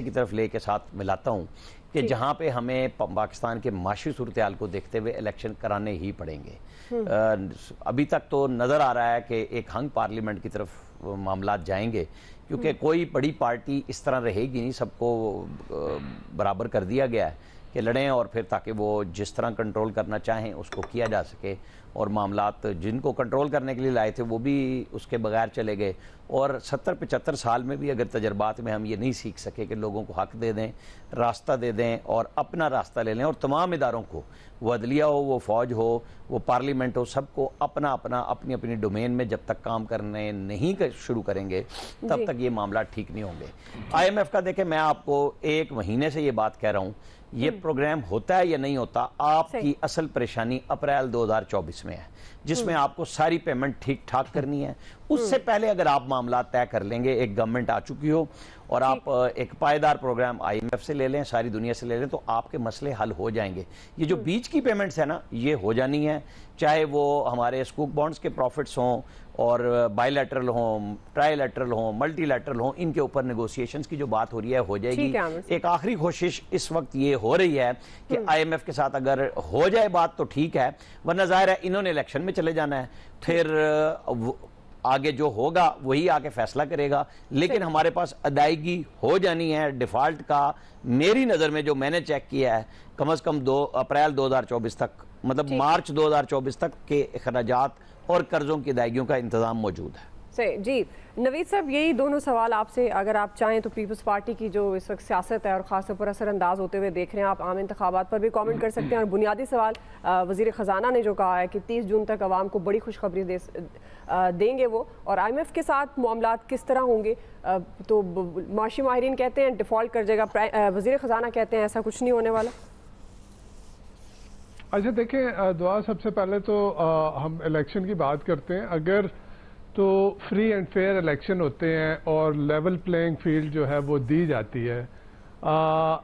की तरफ लेके साथ मिलाता हूँ कि जहाँ पे हमें पाकिस्तान के माशी सूरत हाल को देखते हुए इलेक्शन कराने ही पड़ेंगे। अभी तक तो नज़र आ रहा है कि एक हंग पार्लियामेंट की तरफ मामला जाएंगे, क्योंकि कोई बड़ी पार्टी इस तरह रहेगी नहीं, सबको बराबर कर दिया गया है कि लड़ें और फिर ताकि वो जिस तरह कंट्रोल करना चाहें उसको किया जा सके। और मामलात जिनको कंट्रोल करने के लिए लाए थे वो भी उसके बगैर चले गए, और 70-75 साल में भी अगर तजर्बात में हम ये नहीं सीख सके कि लोगों को हक दे दें, रास्ता दे दें और अपना रास्ता ले लें, और तमाम इदारों को, वो अदलिया हो, वो फ़ौज हो, वो पार्लियामेंट हो, सबको अपना अपना अपनी अपनी डोमेन में जब तक काम करने नहीं शुरू करेंगे तब तक ये मामला ठीक नहीं होंगे। IMF का देखें, मैं आपको 1 महीने से ये बात कह रहा हूँ, ये प्रोग्राम होता है या नहीं होता, आपकी असल परेशानी अप्रैल 2024 में है, जिसमें आपको सारी पेमेंट ठीक ठाक करनी है। उससे पहले अगर आप मामला तय कर लेंगे, एक गवर्नमेंट आ चुकी हो और आप एक पायदार प्रोग्राम IMF से ले लें, सारी दुनिया से ले लें, तो आपके मसले हल हो जाएंगे। ये जो बीच की पेमेंट्स है ना, ये हो जानी है, चाहे वो हमारे स्कूक बॉन्ड्स के प्रॉफिट्स हों और बायलैटरल हों, ट्राईलैटरल हों, मल्टीलैटरल हों, इनके ऊपर नेगोशिएशंस की जो बात हो रही है हो जाएगी। एक आखिरी कोशिश इस वक्त ये हो रही है कि IMF के साथ अगर हो जाए बात तो ठीक है, वरना जाहिर है इन्होंने इलेक्शन में चले जाना है, फिर आगे जो होगा वही आके फैसला करेगा, लेकिन हमारे पास अदायगी हो जानी है डिफॉल्ट का। मेरी नज़र में जो मैंने चेक किया है, कम से कम 2 अप्रैल 2024 तक, मतलब मार्च 2024 तक के अखराजात और कर्जों की अदायगियों का इंतजाम मौजूद है। सही जी। नवीद साहब, यही दोनों सवाल आपसे, अगर आप चाहें तो पीपल्स पार्टी की जो इस वक्त सियासत है और ख़ासतौर पर असरअंदाज होते हुए देख रहे हैं, आप आम इंतखाबात पर भी कमेंट कर सकते हैं। और बुनियादी सवाल, वज़ीर ख़जाना ने जो कहा है कि 30 जून तक आवाम को बड़ी खुशखबरी देंगे वो, और IMF के साथ मामलात किस तरह होंगे, तो माशी माहिरीन कहते हैं डिफ़ॉल्ट कर जाएगा, वज़ीर ख़जाना कहते हैं ऐसा कुछ नहीं होने वाला। अच्छा देखें दुआ, सबसे पहले तो हम इलेक्शन की बात करते हैं। अगर तो फ्री एंड फेयर इलेक्शन होते हैं और लेवल प्लेइंग फील्ड जो है वो दी जाती है,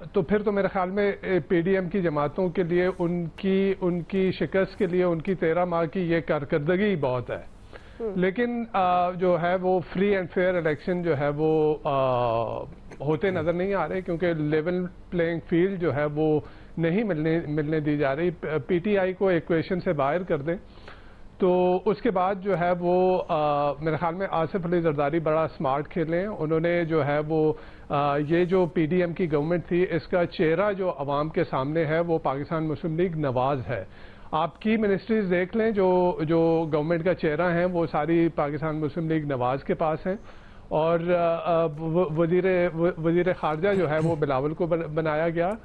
तो फिर तो मेरे ख्याल में PDM की जमातों के लिए उनकी शिकस्त के लिए उनकी 13 माह की ये कारकर्दगी बहुत है। लेकिन जो है वो फ्री एंड फेयर इलेक्शन जो है वो होते नज़र नहीं आ रहे, क्योंकि लेवल प्लेइंग फील्ड जो है वो नहीं मिलने दी जा रही। PTI को इक्वेशन से बाहर कर दें तो उसके बाद जो है वो मेरे ख्याल में आसिफ अली जरदारी बड़ा स्मार्ट खेले हैं। उन्होंने जो है वो ये जो PDM की गवर्नमेंट थी, इसका चेहरा जो अवाम के सामने है वो पाकिस्तान मुस्लिम लीग नवाज है। आप की मिनिस्ट्रीज देख लें, जो गवर्नमेंट का चेहरा है वो सारी पाकिस्तान मुस्लिम लीग नवाज के पास हैं। और वजीर खारजा जो है वो बिलावल को बनाया गया।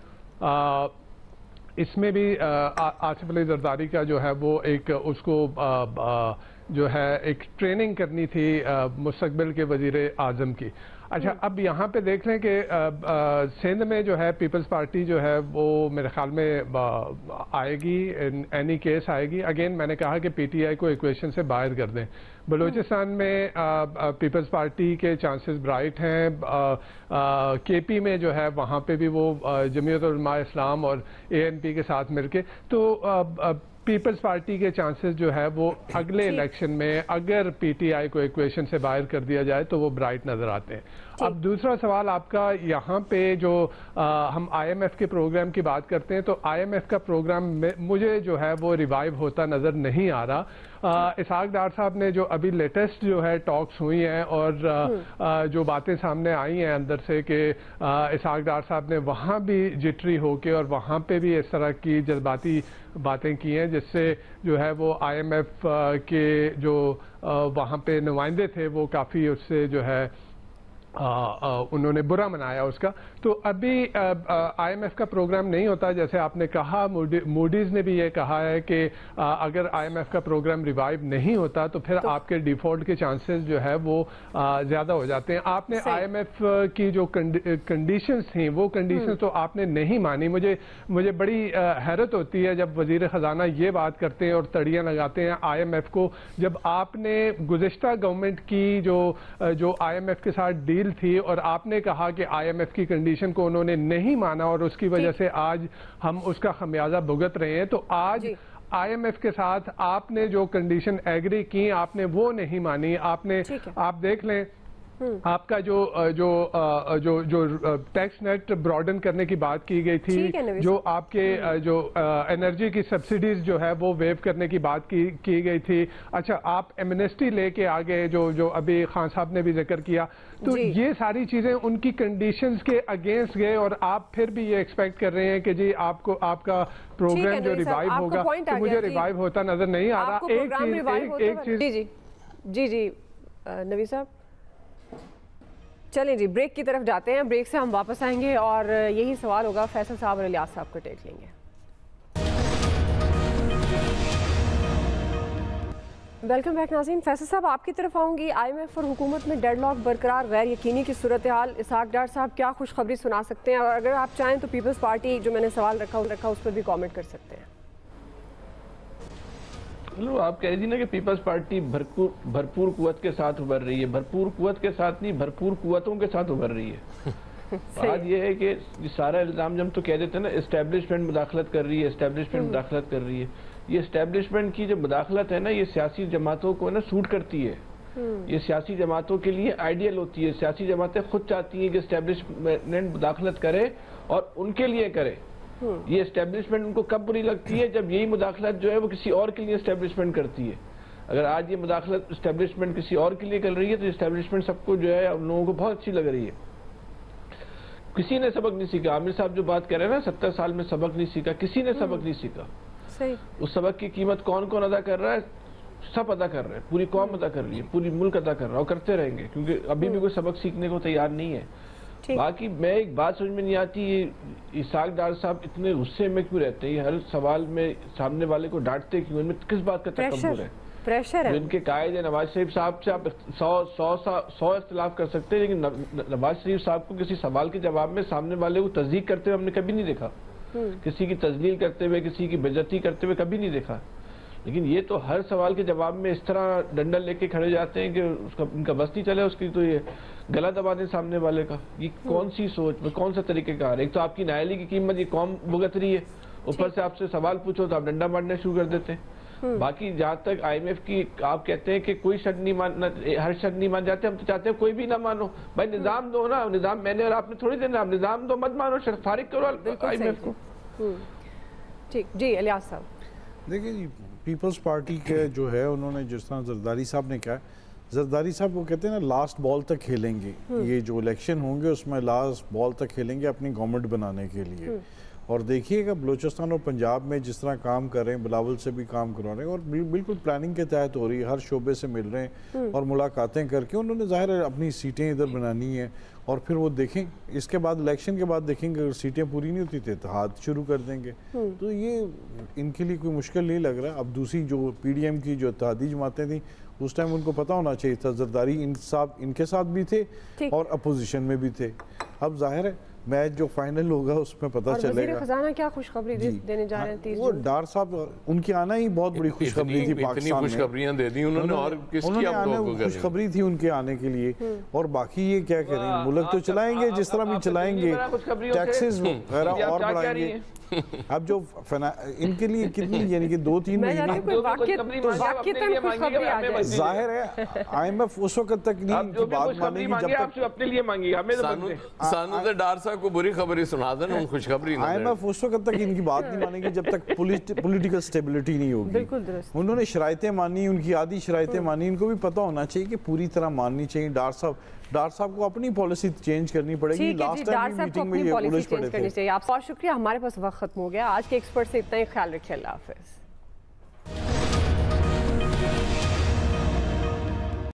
इसमें भी आसिफ अली जरदारी का जो है वो एक उसको जो है एक ट्रेनिंग करनी थी मुस्तकबिल के वजीर आजम की। अच्छा, अब यहाँ पे देख लें कि सिंध में जो है पीपल्स पार्टी जो है वो मेरे ख्याल में आएगी, एनी केस आएगी। अगेन मैंने कहा कि PTI को इक्वेशन से बाहर कर दें। बलूचिस्तान में पीपल्स पार्टी के चांसेस ब्राइट हैं। KP में जो है वहाँ पे भी वो जमीयत उलमा इस्लाम और ANP के साथ मिलके, तो पीपल्स पार्टी के चांसेस जो है वो अगले इलेक्शन में अगर PTI को इक्वेशन से बाहर कर दिया जाए तो वो ब्राइट नजर आते हैं। अब दूसरा सवाल आपका, यहाँ पे जो हम IMF के प्रोग्राम की बात करते हैं, तो IMF का प्रोग्राम मुझे जो है वो रिवाइव होता नजर नहीं आ रहा। इसहाक डार साहब ने जो अभी लेटेस्ट जो है टॉक्स हुई हैं और जो बातें सामने आई हैं अंदर से कि इसहाक डार साहब ने वहाँ भी जिटरी होके और वहाँ पे भी इस तरह की जज्बाती बातें की हैं, जिससे जो है वो IMF के जो वहाँ पे नुमाइंदे थे वो काफ़ी उससे जो है उन्होंने बुरा मनाया उसका। तो अभी IMF का प्रोग्राम नहीं होता, जैसे आपने कहा। मूडीज ने भी ये कहा है कि अगर IMF का प्रोग्राम रिवाइव नहीं होता तो फिर आपके डिफॉल्ट के चांसेस जो है वो ज़्यादा हो जाते हैं। आपने IMF की जो कंडीशंस थी वो कंडीशंस तो आपने नहीं मानी। मुझे बड़ी हैरत होती है जब वजीर ख़जाना ये बात करते हैं और तड़ियाँ लगाते हैं IMF को, जब आपने गुज़िश्ता गवर्नमेंट की जो IMF के साथ डील थी और आपने कहा कि IMF की कंडीशन को उन्होंने नहीं माना और उसकी वजह से आज हम उसका खमियाजा भुगत रहे हैं। तो आज IMF के साथ आपने जो कंडीशन एग्री की, आपने वो नहीं मानी। आप देख लें आपका जो टैक्स नेट ब्रॉडन करने की बात की गई थी, जो आपके जो एनर्जी की सब्सिडीज जो है वो वेव करने की बात की गई थी। अच्छा, आप एमनेस्टी लेके आ गए, जो अभी खान साहब ने भी जिक्र किया। तो ये सारी चीजें उनकी कंडीशंस के अगेंस्ट गए और आप फिर भी ये एक्सपेक्ट कर रहे हैं कि जी आपका प्रोग्राम जो रिवाइव होगा, तो मुझे रिवाइव होता नजर नहीं आ रहा। एक चीज जी नवी साहब, चलें जी ब्रेक की तरफ जाते हैं। ब्रेक से हम वापस आएंगे और यही सवाल होगा, फैसल साहब और इलियास साहब को टेक लेंगे। वेलकम बैक नाज़रीन। फैसल साहब, आपकी तरफ आऊँगी। IMF और हुकूमत में डेडलॉक बरकरार, गैर यकीनी की सूरत हाल, इसहाक डार साहब क्या खुशखबरी सुना सकते हैं? और अगर आप चाहें तो पीपल्स पार्टी जो मैंने सवाल रखा उस पर भी कमेंट कर सकते हैं। चलो, आप कह रही थी ना कि पीपल्स पार्टी भरपूर कुव्वत के साथ उभर रही है। भरपूर कुव्वत के साथ नहीं, भरपूर कुव्वतों के साथ उभर रही है। बात यह है कि सारा इल्जाम जब तो कह देते हैं ना एस्टेब्लिशमेंट मुदाखलत कर रही है, एस्टेब्लिशमेंट मुदाखलत कर रही है। ये एस्टेब्लिशमेंट की जो मुदाखलत है ना, ये सियासी जमातों को ना सूट करती है। ये सियासी जमातों के लिए आइडियल होती है। सियासी जमातें खुद चाहती हैं कि एस्टेब्लिशमेंट मुदाखलत करे और उनके लिए करे। ये एस्टेब्लिशमेंट उनको कब बुरी लगती है? जब यही मुदाखलत जो है वो किसी और के लिए एस्टेब्लिशमेंट करती है। अगर आज ये मुदाखलत इस्टेब्लिशमेंट किसी और के लिए कर रही है तो इस्टेब्लिशमेंट सबको जो है उन लोगों को बहुत अच्छी लग रही है। किसी ने सबक नहीं सीखा। आमिर साहब जो बात कर रहे हैं ना, 70 साल में सबक नहीं सीखा, किसी ने सबक नहीं सीखा। सही। उस सबक की कीमत कौन कौन अदा कर रहा है? सब अदा कर रहे हैं, पूरी कौम अदा कर रही है, पूरी मुल्क अदा कर रहा है और करते रहेंगे, क्योंकि अभी भी कोई सबक सीखने को तैयार नहीं है। बाकी मैं एक बात समझ में नहीं आती, ये इसाक डार साहब इतने गुस्से में क्यों रहते हैं? हर सवाल में सामने वाले को डांटते क्यों? इनमें किस बात का तकब्बुर है? प्रेशर है। इनके कायद है नवाज शरीफ साहब से आप 100 इख्तिलाफ कर सकते हैं, लेकिन नवाज शरीफ साहब को किसी सवाल के जवाब में सामने वाले को तस्दीक करते हुए हमने कभी नहीं देखा। किसी की तजलील करते हुए, किसी की बेइज्जती करते हुए कभी नहीं देखा। लेकिन ये तो हर सवाल के जवाब में इस तरह डंडा लेके खड़े जाते हैं कि उसका इनका बस नहीं चले, उसकी तो ये गला दबा दें सामने वाले का। ये कौन सी सोच में, कौन सा तरीकेकार? एक तो आपकी नायली की कीमत ये कौम भुगत रही है, ऊपर से आपसे सवाल पूछो तो आप डंडा मारने शुरू कर देते हैं। बाकी जहाँ तक IMF की आप कहते हैं कि कोई शर्त नहीं मानना, हर शर्त नहीं मान जाते, हम तो चाहते हैं कोई भी ना मानो। भाई निजाम दो ना, निजाम मैंने और आपने थोड़ी देना, आप निजाम दो, मत मानो, शर्त फारिग करो IMF को। ठीक जी, इलियास साहब। देखिए जी, पीपल्स पार्टी के जो है उन्होंने जिस तरह जरदारी साहब ने कहा, जरदारी साहब वो कहते हैं ना लास्ट बॉल तक खेलेंगे, ये जो इलेक्शन होंगे उसमें लास्ट बॉल तक खेलेंगे अपनी गवर्नमेंट बनाने के लिए। और देखिएगा बलूचिस्तान और पंजाब में जिस तरह काम कर रहे हैं, बिलावल से भी काम करवा रहे हैं और बिल्कुल प्लानिंग के तहत हो रही है, हर शोबे से मिल रहे हैं और मुलाकातें करके उन्होंने ज़ाहिर है अपनी सीटें इधर बनानी है। और फिर वो देखें इसके बाद इलेक्शन के बाद देखेंगे अगर सीटें पूरी नहीं होती तो इत्तेहाद शुरू कर देंगे। तो ये इनके लिए कोई मुश्किल नहीं लग रहा। अब दूसरी जो PDM की जो इत्तेहादी जमातें थी उस टाइम उनको पता होना चाहिए था, जरदारी इनके साथ भी थे और अपोजिशन में भी थे। अब जाहिर है मैच जो फाइनल होगा उसमें पता चलेगा। खजाना क्या खुशखबरी देने जा रहे हैं? वो डार साहब उनकी आना ही बहुत बड़ी खुशखबरी थी पाकिस्तान में। खुशखबरियां दे दी उन्होंने और किसकी आप खुशखबरी थी उनके आने के लिए। और बाकी ये क्या करें, मुल्क तो चलाएंगे जिस तरह भी चलाएंगे, टैक्सेस वगैरह और बढ़ाएंगे। अब जो इनके लिए कितनी यानी कि 2-3 महीने जाहिर है IMF उस वक्त तक नहीं बात मानेगी जब तक अपने लिए मांगी। सानू तो डार साहब को बुरी खबर ही सुना देना, खुशखबरी IMF उस वक्त तक इनकी बात नहीं मानेगी जब तक पॉलिटिकल स्टेबिलिटी नहीं होगी। उन्होंने शराइतें मानी, उनकी आधी शराइतें मानी, इनको भी पता होना चाहिए कि पूरी तरह माननी चाहिए। डार साहब को अपनी पॉलिसी चेंज करनी पड़ेगी। लास्ट टाइम मीटिंग में ये उलझ पड़े थे। आप बहुत शुक्रिया, हमारे पास वक्त खत्म हो गया। आज के एक्सपर्ट से इतना ही, ख्याल रखिए, अल्लाह हाफिज।